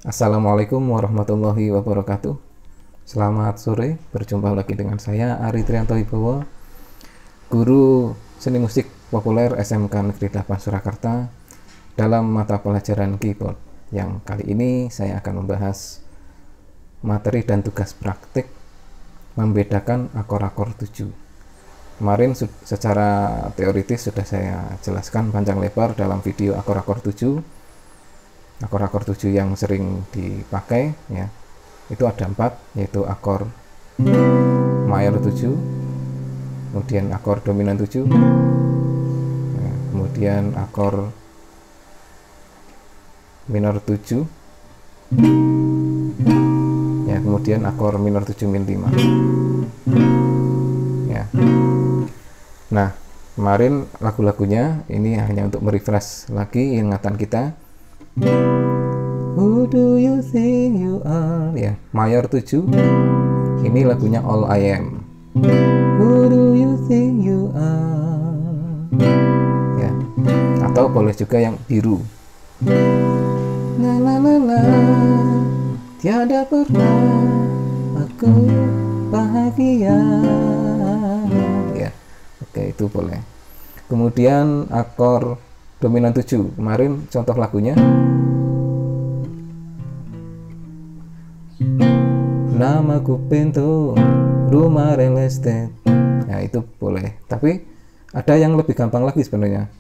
Assalamualaikum warahmatullahi wabarakatuh. Selamat sore, berjumpa lagi dengan saya Ari Trianto Wibowo, guru seni musik populer SMK Negeri 8 Surakarta dalam mata pelajaran keyboard. Yang kali ini saya akan membahas materi dan tugas praktik membedakan akor-akor 7. Kemarin secara teoritis sudah saya jelaskan panjang lebar dalam video akor-akor 7. Akor-akor 7 yang sering dipakai ya, itu ada 4, yaitu akor mayor 7, kemudian akor dominan 7, ya, kemudian akor minor 7, ya, kemudian akor minor 7 min 5 ya. Nah, kemarin lagu-lagunya ini hanya untuk merefresh lagi ingatan kita. Who do you think you are, ya, mayor 7, ini lagunya All I Am. Who do you think you are, ya, atau boleh juga yang biru. La la la la, tiada pernah aku bahagia, ya, oke, itu boleh. Kemudian akor dominan 7, kemarin contoh lagunya namaku pintu rumah real estate, nah itu boleh. Tapi ada yang lebih gampang lagi sebenarnya.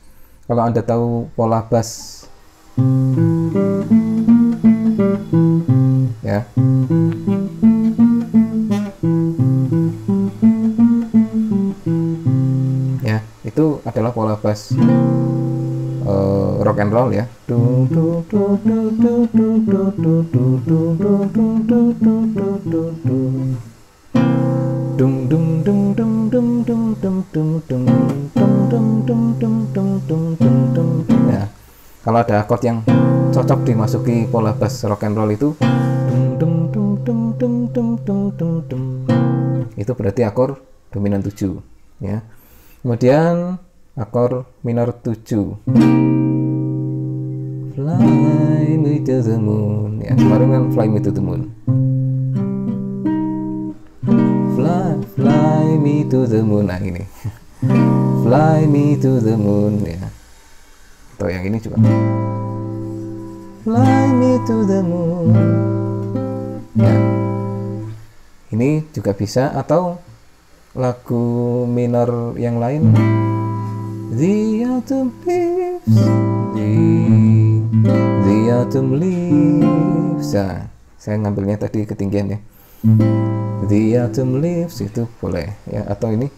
Kalau Anda tahu pola bass ya, ya, itu adalah pola bass rock and roll ya. Ya, kalau ada chord yang cocok dimasuki pola bass rock and roll itu berarti akor dominan 7 ya. Kemudian akor minor 7, Fly me to the moon, ya, kemarin kan Fly me to the moon. Fly me to the moon, nah ini Fly me to the moon ya. Atau yang ini juga Fly me to the moon ya, ini juga bisa. Atau lagu minor yang lain, The autumn leaves, the autumn leaves. Nah, saya ngambilnya tadi ketinggian ya. The autumn leaves itu boleh ya. Atau ini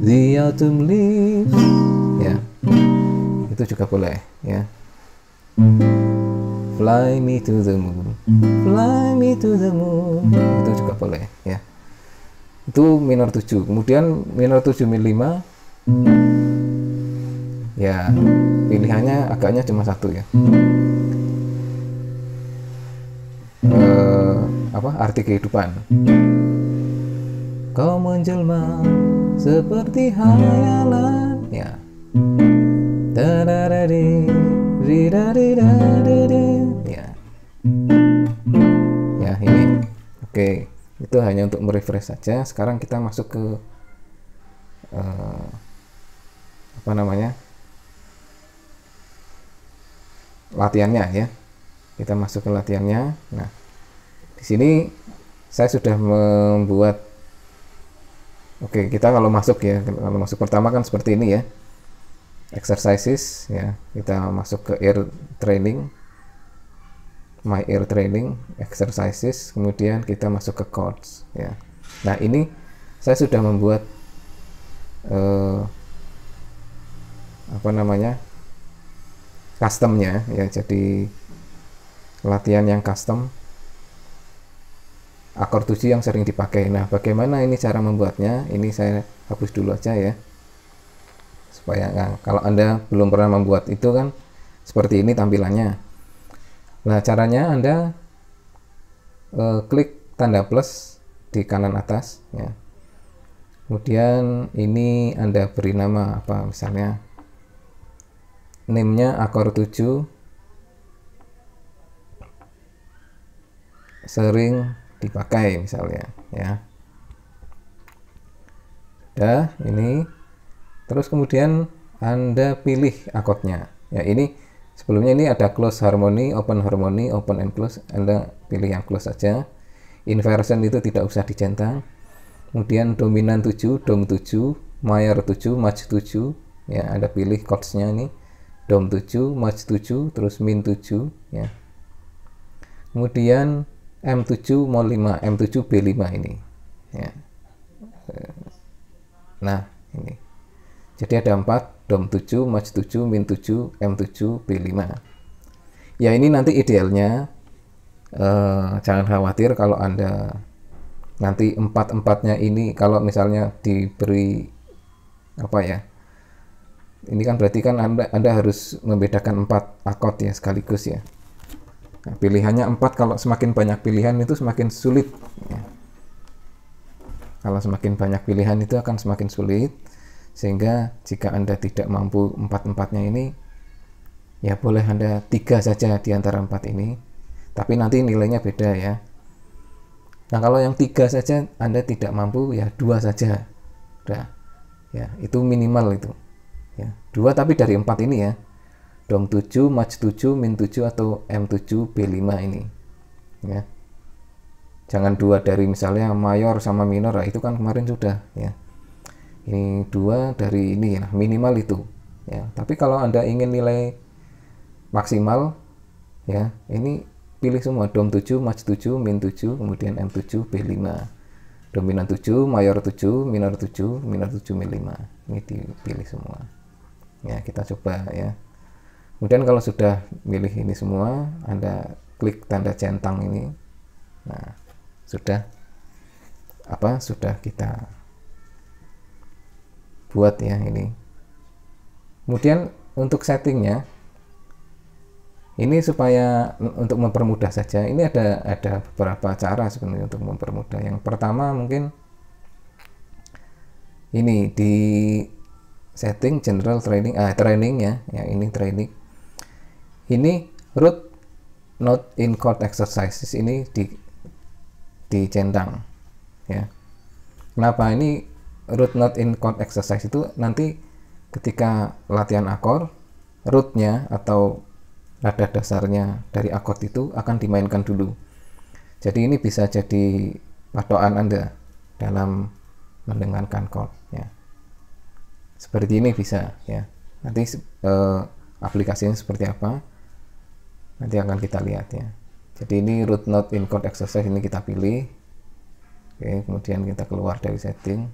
The autumn leaves ya, itu juga boleh ya. Fly me to the moon, fly me to the moon, itu juga boleh ya. Itu minor 7. Kemudian minor 7 min 5 ya, pilihannya agaknya cuma satu ya. Arti kehidupan. Kau menjelma seperti hayalan ya. Ya. Ya, ini. Oke, itu hanya untuk merefresh saja. Sekarang kita masuk ke latihannya ya. Kita masuk ke latihannya. Nah, di sini saya sudah membuat. Oke, kita kalau masuk ya, kalau masuk pertama kan seperti ini ya, exercises ya. Kita masuk ke ear training, my ear training exercises, kemudian kita masuk ke chords ya. Nah, ini saya sudah membuat customnya ya, jadi latihan yang custom akor 7 yang sering dipakai. Nah, bagaimana ini cara membuatnya? Ini saya hapus dulu aja ya, supaya kalau Anda belum pernah membuat itu kan seperti ini tampilannya. Nah, caranya Anda klik tanda plus di kanan atas ya. Kemudian ini Anda beri nama apa, misalnya name-nya akor 7 sering dipakai misalnya ya. Udah ini, terus kemudian Anda pilih akordnya ya. Ini sebelumnya ini ada close harmony, open and close. Anda pilih yang close saja. Inversion itu tidak usah dicentang. Kemudian dominan 7, dom 7, mayor 7, match 7 ya. Anda pilih chordsnya ini, dom 7, match 7, terus min 7 ya. Kemudian M7 mol 5, M7 B5 ini ya. Nah ini, jadi ada 4, dom 7, match 7, min 7, M7 B5 ya. Ini nanti idealnya jangan khawatir kalau Anda nanti empat-empatnya ini, kalau misalnya diberi apa ya, ini kan berarti kan Anda harus membedakan 4 akord ya sekaligus ya. Nah, pilihannya 4, kalau semakin banyak pilihan itu semakin sulit ya. Kalau semakin banyak pilihan itu akan semakin sulit, sehingga jika Anda tidak mampu 4-empatnya ini ya boleh Anda 3 saja di antara 4 ini, tapi nanti nilainya beda ya. Nah kalau yang 3 saja Anda tidak mampu ya 2 saja udah ya, itu minimal itu ya, 2 tapi dari 4 ini ya, dom 7, match 7, min 7 atau M7 B5 ini ya. Jangan 2 dari misalnya mayor sama minor, nah, itu kan kemarin sudah ya. Ini 2 dari ini ya, minimal itu ya. Tapi kalau Anda ingin nilai maksimal ya, ini pilih semua, dom 7, match 7, min 7, kemudian M7 B5, dominan 7, mayor 7, minor 7, minor 7 min 5. Ini dipilih semua ya. Kita coba ya. Kemudian kalau sudah milih ini semua, Anda klik tanda centang ini. Nah sudah kita buat ya ini. Kemudian untuk settingnya ini, supaya untuk mempermudah saja, ini ada beberapa cara sebenarnya untuk mempermudah. Yang pertama mungkin ini di setting general training ya, ini training. Ini root not in chord exercises ini dicentang ya. Kenapa ini root not in chord exercise? Itu nanti ketika latihan akor, rootnya atau nada dasarnya dari akord itu akan dimainkan dulu. Jadi ini bisa jadi patokan Anda dalam mendengarkan chord ya. Seperti ini bisa ya. Nanti aplikasinya seperti apa nanti akan kita lihat ya. Jadi ini root not in chord exercise ini kita pilih. Oke, kemudian kita keluar dari setting.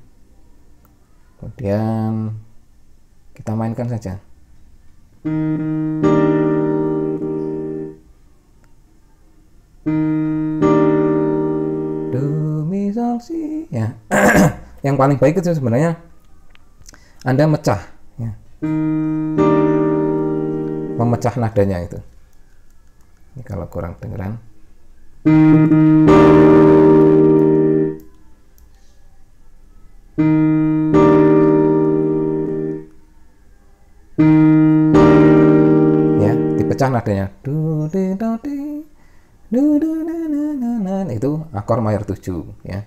Kemudian kita mainkan saja. Do mi sol si ya. Yang paling baik itu sebenarnya Anda mecah ya. Memecah nadanya itu. Ini kalau kurang dengeran. Ya, dipecah nadanya. Itu akor mayor 7 ya.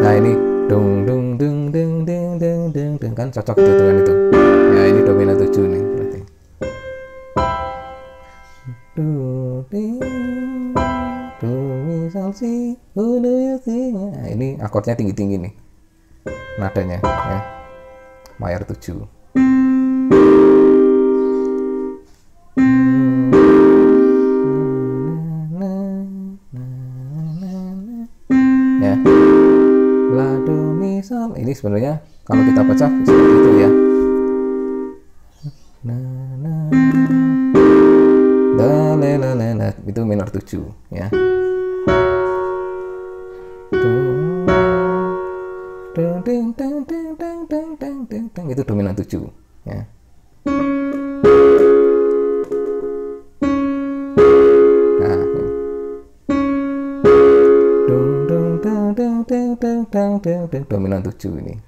Nah ini dung dung dung dung dung dung dung dung, kan cocok itu dengan itu ya. Ini dominan 7 nih berarti. Do mi sol si nah, ini akordnya tinggi-tinggi nih nadanya ya, mayor 7 ya. La do mi sol ini sebenarnya kalau kita pecah seperti itu ya. Da le la le la itu minor 7 ya. Itu dominan 7 ya. Nah dominan 7 ini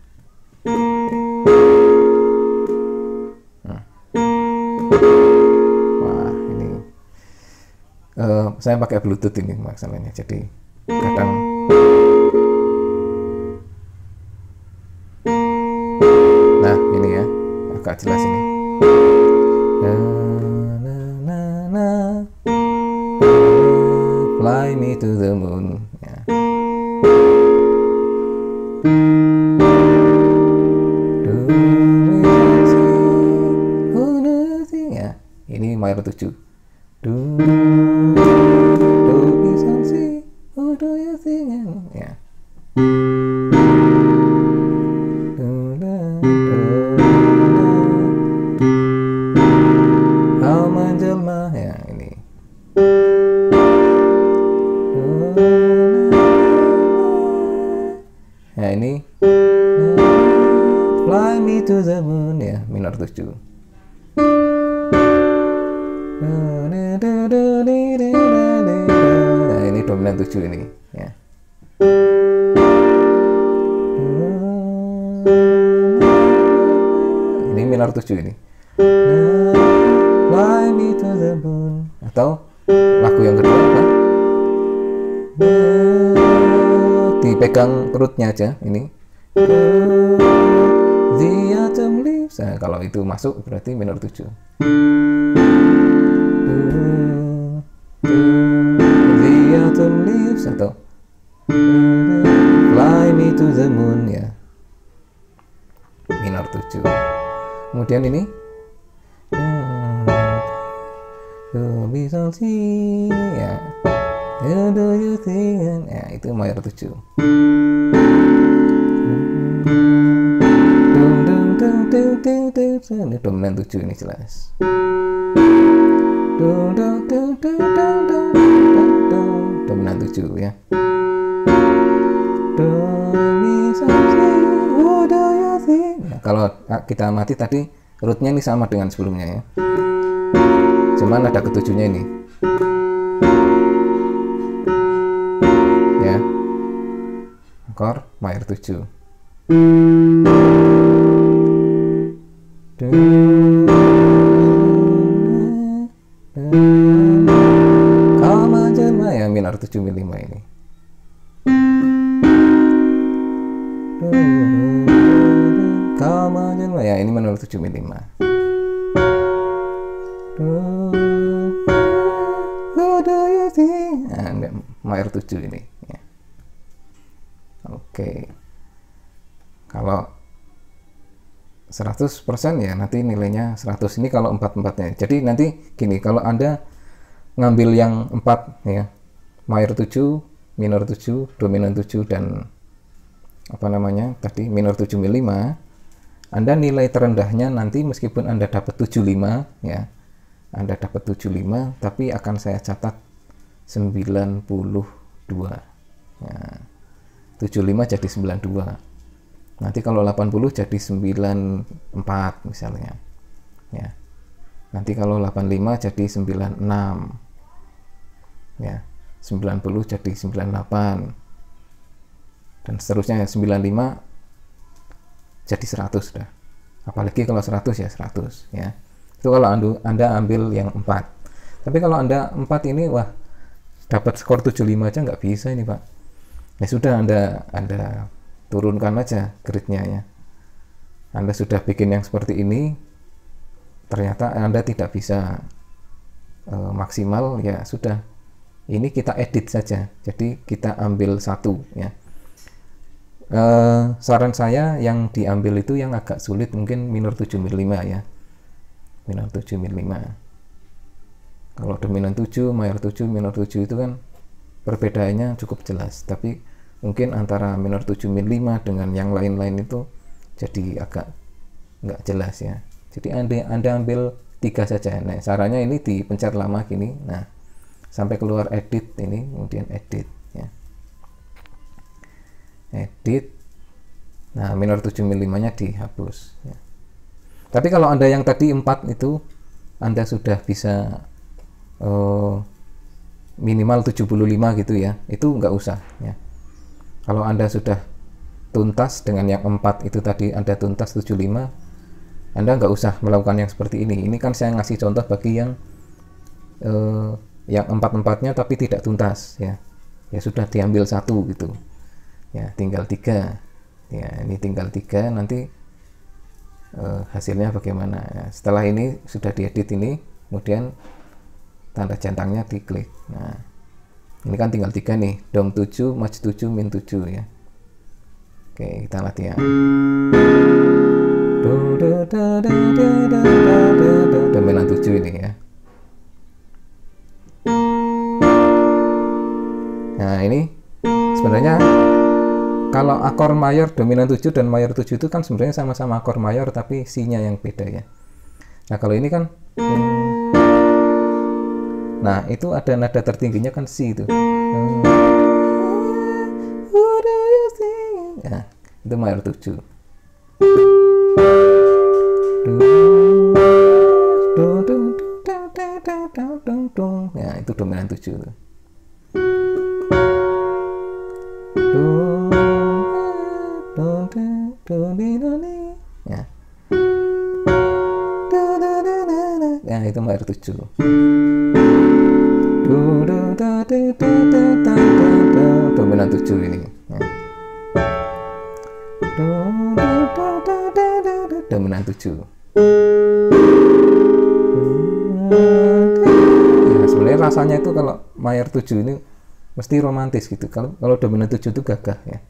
Wah, ini saya pakai Bluetooth ini masalahnya, jadi kadang nah ini ya agak jelas ini. Fly me to the moon ya. Ya, ini minor 7. Do we see, who do you think ya. Kau menjelma ya ini. Ya ini Fly me to the moon ya, minor 7. Nah, ini dominan 7 ini ya. Ini minor 7 ini. Fly me to the moon. Atau lagu yang kedua apa? Dipegang perutnya aja ini. The autumn leaves. Nah, kalau itu masuk berarti minor 7. The autumn leaves atau Fly me to the moon ya, minor 7. Kemudian ini bisa sih ya, do you think ya, itu minor 7. Ini dominan 7 ini jelas. Dominan 7 ya. Nah, kalau kita amati tadi rootnya ini sama dengan sebelumnya ya, cuman ada ketujuhnya ini ya, akor minor 7. Kama Jelma ya, minor 7/5 ini. Kama Jelma ya, ini minor 7/5. Nah, minor 7 ini ya. Oke. Kalau 100% ya nanti nilainya 100. Ini kalau 4/4-nya. Jadi nanti gini, kalau Anda ngambil yang 4 ya, minor 7, minor 7, dominan 7 dan apa namanya tadi minor 7/5, Anda nilai terendahnya nanti meskipun Anda dapat 75 ya, Anda dapat 75 tapi akan saya catat 92 ya. 75 jadi 92. Nanti kalau 80 jadi 94 misalnya ya. Nanti kalau 85 jadi 96 ya. 90 jadi 98 dan seterusnya ya. 95 jadi 100 sudah. Apalagi kalau 100 ya 100 ya. Itu kalau Anda ambil yang 4. Tapi kalau Anda 4 ini wah dapat skor 75 aja nggak bisa ini Pak. Ya sudah, Anda turunkan aja grade-nya ya. Anda sudah bikin yang seperti ini, ternyata Anda tidak bisa maksimal, ya sudah. Ini kita edit saja. Jadi kita ambil satu ya. Saran saya yang diambil itu yang agak sulit mungkin minor 7/5 ya. Minor 7/5. Kalau dominan 7, minor 7, minor 7 itu kan perbedaannya cukup jelas, tapi mungkin antara minor 7/5 dengan yang lain-lain itu jadi agak nggak jelas ya. Jadi Anda ambil 3 saja. Nah, caranya ini dipencet lama gini. Nah, sampai keluar edit ini, kemudian edit ya. Edit. Nah, minor 7/5-nya dihapus ya. Tapi kalau Anda yang tadi 4 itu Anda sudah bisa minimal 75 gitu ya, itu nggak usah ya. Kalau Anda sudah tuntas dengan yang 4 itu tadi Anda tuntas 75, Anda nggak usah melakukan yang seperti ini. Ini kan saya ngasih contoh bagi yang 4-4-nya tapi tidak tuntas ya. Ya sudah diambil 1 gitu. Ya, tinggal 3. Ya, ini tinggal 3, nanti hasilnya bagaimana. Ya, setelah ini sudah diedit ini, kemudian tanda centangnya diklik. Nah, ini kan tinggal 3 nih, dom 7, match 7, min 7 ya. Oke, kita latihan. Dominan 7 ini ya. Nah, ini sebenarnya kalau akor mayor dominan 7 dan mayor 7 itu kan sebenarnya sama-sama akor mayor tapi C-nya yang beda ya. Nah, kalau ini kan nah, itu ada nada tertingginya kan C itu. Ya, itu mayor 7. Ya, itu dominan 7 itu. Ya. Ya, itu mayor 7. Dominan 7 ini ya. Dominan 7 ya, sebenarnya rasanya itu kalau mayor 7 ini mesti romantis gitu. Kalau dominan 7 itu gagah ya.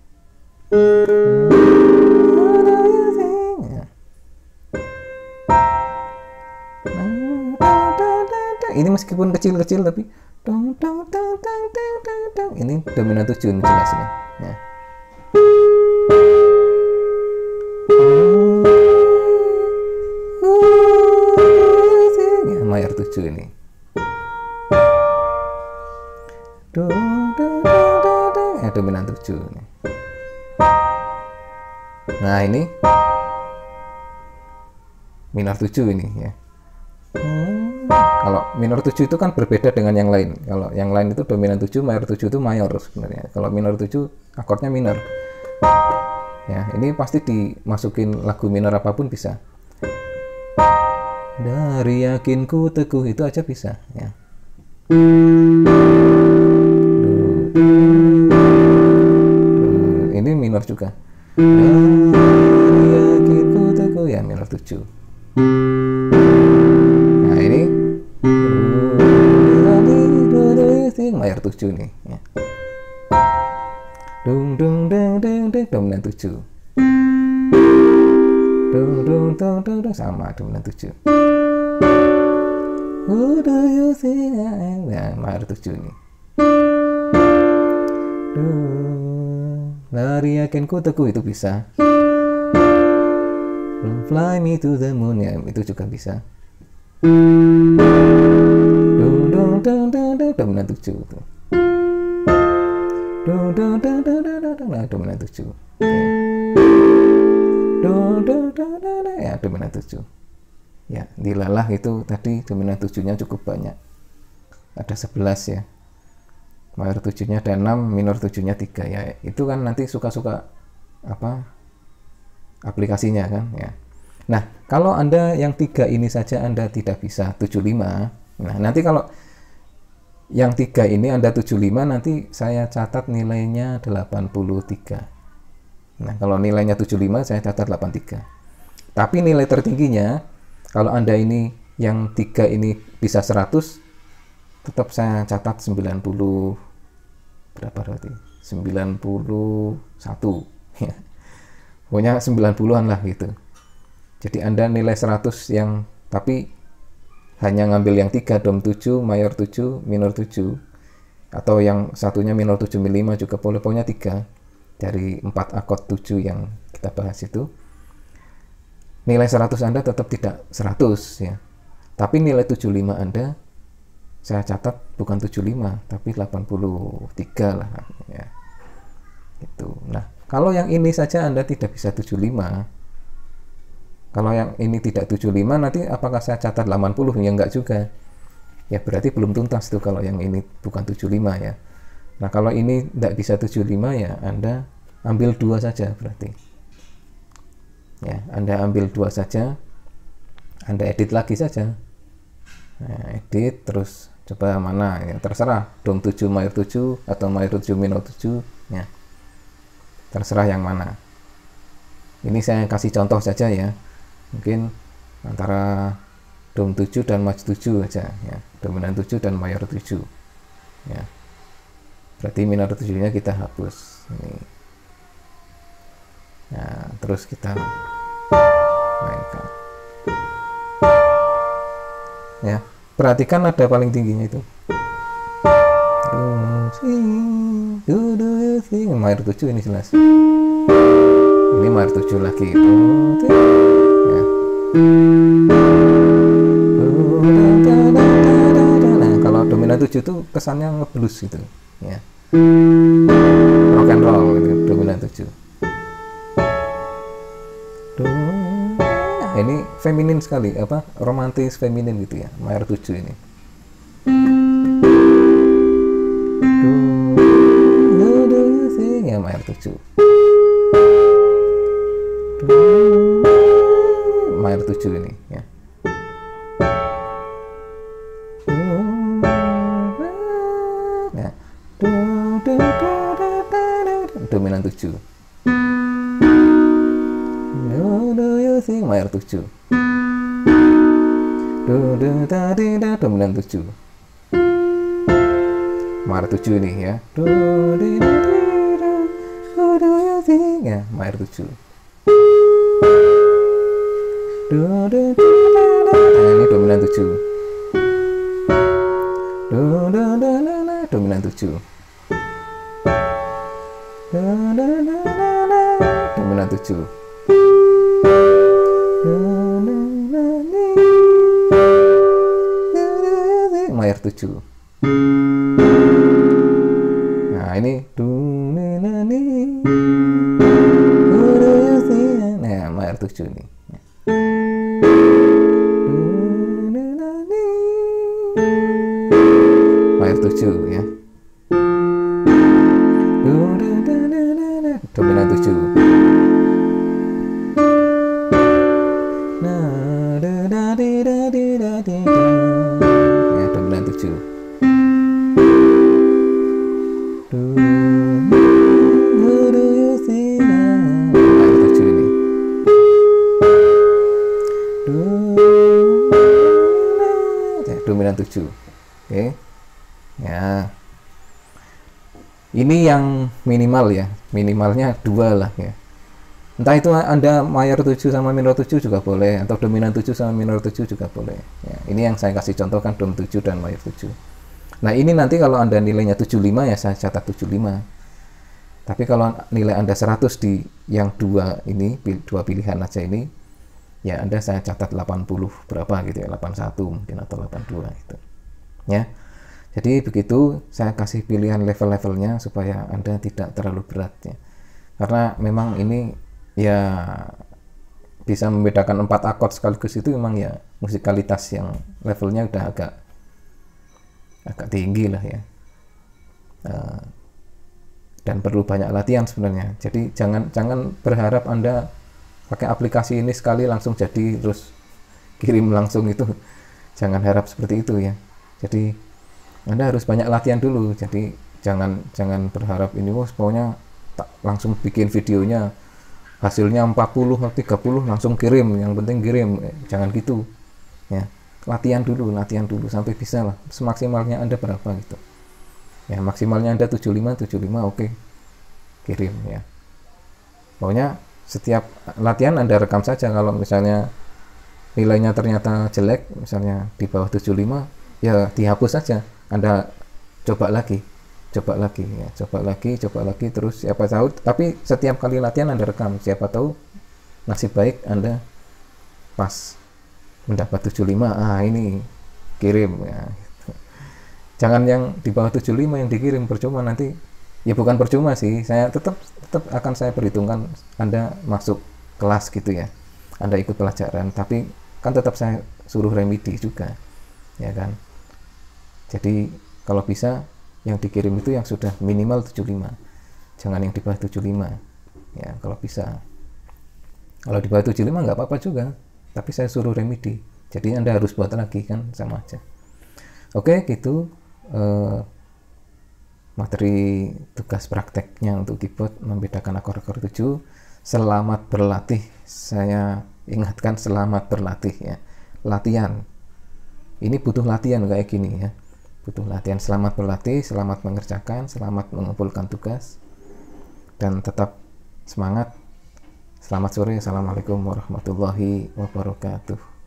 Ini meskipun kecil-kecil tapi ini dominan 7 ini jelas nih ya. Ya, mayor 7 ini. Ya, dominan 7 ini. Nah, ini minor 7 ini ya. Kalau minor 7 itu kan berbeda dengan yang lain. Kalau yang lain itu dominan 7, mayor 7 itu mayor sebenarnya. Kalau minor 7 akordnya minor. Ya, ini pasti dimasukin lagu minor apapun bisa. Dari yakinku teguh itu aja bisa ya. Ini minor juga. Dari yakinku teguh ya, minor 7. Nah, ini mayor 7 nih ya. Dominan 7. Sama dominan 7. Nah, mayor 7 ini. Dari yakinku teguh itu bisa. Fly me to the moon ya, itu juga bisa. Dominan 7 tuh. Nah, dominan 7. Ya, dominan 7. Ya, dilalah itu tadi dominan 7-nya cukup banyak. Ada 11 ya. Mayor 7-nya ada 6, minor 7-nya 3 ya. Itu kan nanti suka-suka apa? Aplikasinya kan ya. Nah, kalau Anda yang 3 ini saja Anda tidak bisa 75. Nah, nanti kalau yang 3 ini Anda 75, nanti saya catat nilainya 83. Nah, kalau nilainya 75 saya catat 83. Tapi nilai tertingginya kalau Anda ini yang 3 ini bisa 100, tetap saya catat 90 berapa berarti? 91 ya. Pokoknya 90-an lah gitu. Jadi Anda nilai 100 yang tapi hanya ngambil yang 3, dom 7, mayor 7, minor 7, atau yang satunya minor 7 min 5 juga boleh, pokoknya 3 dari 4 akord 7 yang kita bahas itu. Nilai 100 Anda tetap tidak 100 ya. Tapi nilai 75 Anda saya catat bukan 75 tapi 83 lah ya. Itu. Nah, kalau yang ini saja Anda tidak bisa 75. Kalau yang ini tidak 75, nanti apakah saya catat 80? Ya enggak juga. Ya berarti belum tuntas tuh kalau yang ini bukan 75 ya. Nah, kalau ini tidak bisa 75 ya Anda ambil 2 saja berarti ya, Anda ambil 2 saja, Anda edit lagi saja. Nah, edit terus coba mana ya, terserah dom 7 mayor 7 atau mayor 7 minor 7 ya, terserah yang mana. Ini saya kasih contoh saja ya, mungkin antara dom 7 dan maj 7 aja ya, dominan 7 dan mayor 7 ya, berarti minor 7 nya kita hapus ini. Nah, terus kita mainkan ya, perhatikan nada paling tingginya itu mayor 7, ini jelas, ini mayor 7 lagi ya. Nah, kalau dominan 7 itu kesannya ngeblues gitu ya, rock and roll gitu, dominan 7. Nah, ini feminin sekali, apa, romantis feminin gitu ya, mayor 7 ini. Ya, mayor 7. Mayor 7 ini ya. Ya. Dominan 7. Mayor 7. Dominan 7. Mayor 7 ini ya. Ya, mayor 7. Nah, ini dominan 7. Dominan 7. Dominan 7. Mayor 7. Nah, ini nah, mayor 7 ini. Mayor 7 ya. Dominan 7. Ya, dominan 7. Mayor 7 ini. Dominan 7. Oke. Ya. Ini yang minimal ya. Minimalnya 2 lah ya. Entah itu Anda mayor 7 sama minor 7 juga boleh, atau dominan 7 sama minor 7 juga boleh. Ya, ini yang saya kasih contoh kan, dom 7 dan mayor 7. Nah, ini nanti kalau Anda nilainya 75 ya saya catat 75. Tapi kalau nilai Anda 100 di yang 2 ini, 2 pilihan aja ini, ya Anda saya catat 80 berapa gitu ya, 81 mungkin atau 82 gitu. Ya. Jadi begitu saya kasih pilihan level-levelnya supaya Anda tidak terlalu berat ya. Karena memang ini ya bisa membedakan 4 akord sekaligus itu memang ya musikalitas yang levelnya udah agak tinggi lah ya, dan perlu banyak latihan sebenarnya. Jadi jangan berharap Anda pakai aplikasi ini sekali langsung jadi terus kirim langsung, itu jangan harap seperti itu ya. Jadi Anda harus banyak latihan dulu. Jadi jangan berharap ini pokoknya langsung bikin videonya hasilnya 40 atau 30 langsung kirim, yang penting kirim. Jangan gitu ya, latihan dulu sampai bisa lah, semaksimalnya Anda berapa gitu ya. Maksimalnya Anda 75 oke, kirim ya. Pokoknya setiap latihan Anda rekam saja. Kalau misalnya nilainya ternyata jelek, misalnya di bawah 75, ya dihapus saja, Anda coba lagi ya, coba lagi terus, siapa tahu. Tapi setiap kali latihan Anda rekam, siapa tahu nasib baik Anda pas mendapat 75, ini kirim ya. Jangan yang di bawah 75 yang dikirim, percuma nanti. Ya bukan percuma sih, saya tetap akan saya perhitungkan Anda masuk kelas gitu ya, Anda ikut pelajaran, tapi kan tetap saya suruh remedi juga ya kan. Jadi kalau bisa yang dikirim itu yang sudah minimal 75, jangan yang di bawah 75 ya kalau bisa. Kalau di bawah 75 nggak apa-apa juga, tapi saya suruh remedi, jadi Anda harus buat lagi, kan sama aja. Oke, gitu materi tugas prakteknya untuk keyboard membedakan akor-akor 7. Selamat berlatih, saya ingatkan, selamat berlatih ya. Latihan ini butuh latihan kayak gini ya, butuh latihan. Selamat berlatih, selamat mengerjakan, selamat mengumpulkan tugas, dan tetap semangat. Selamat sore, assalamualaikum warahmatullahi wabarakatuh.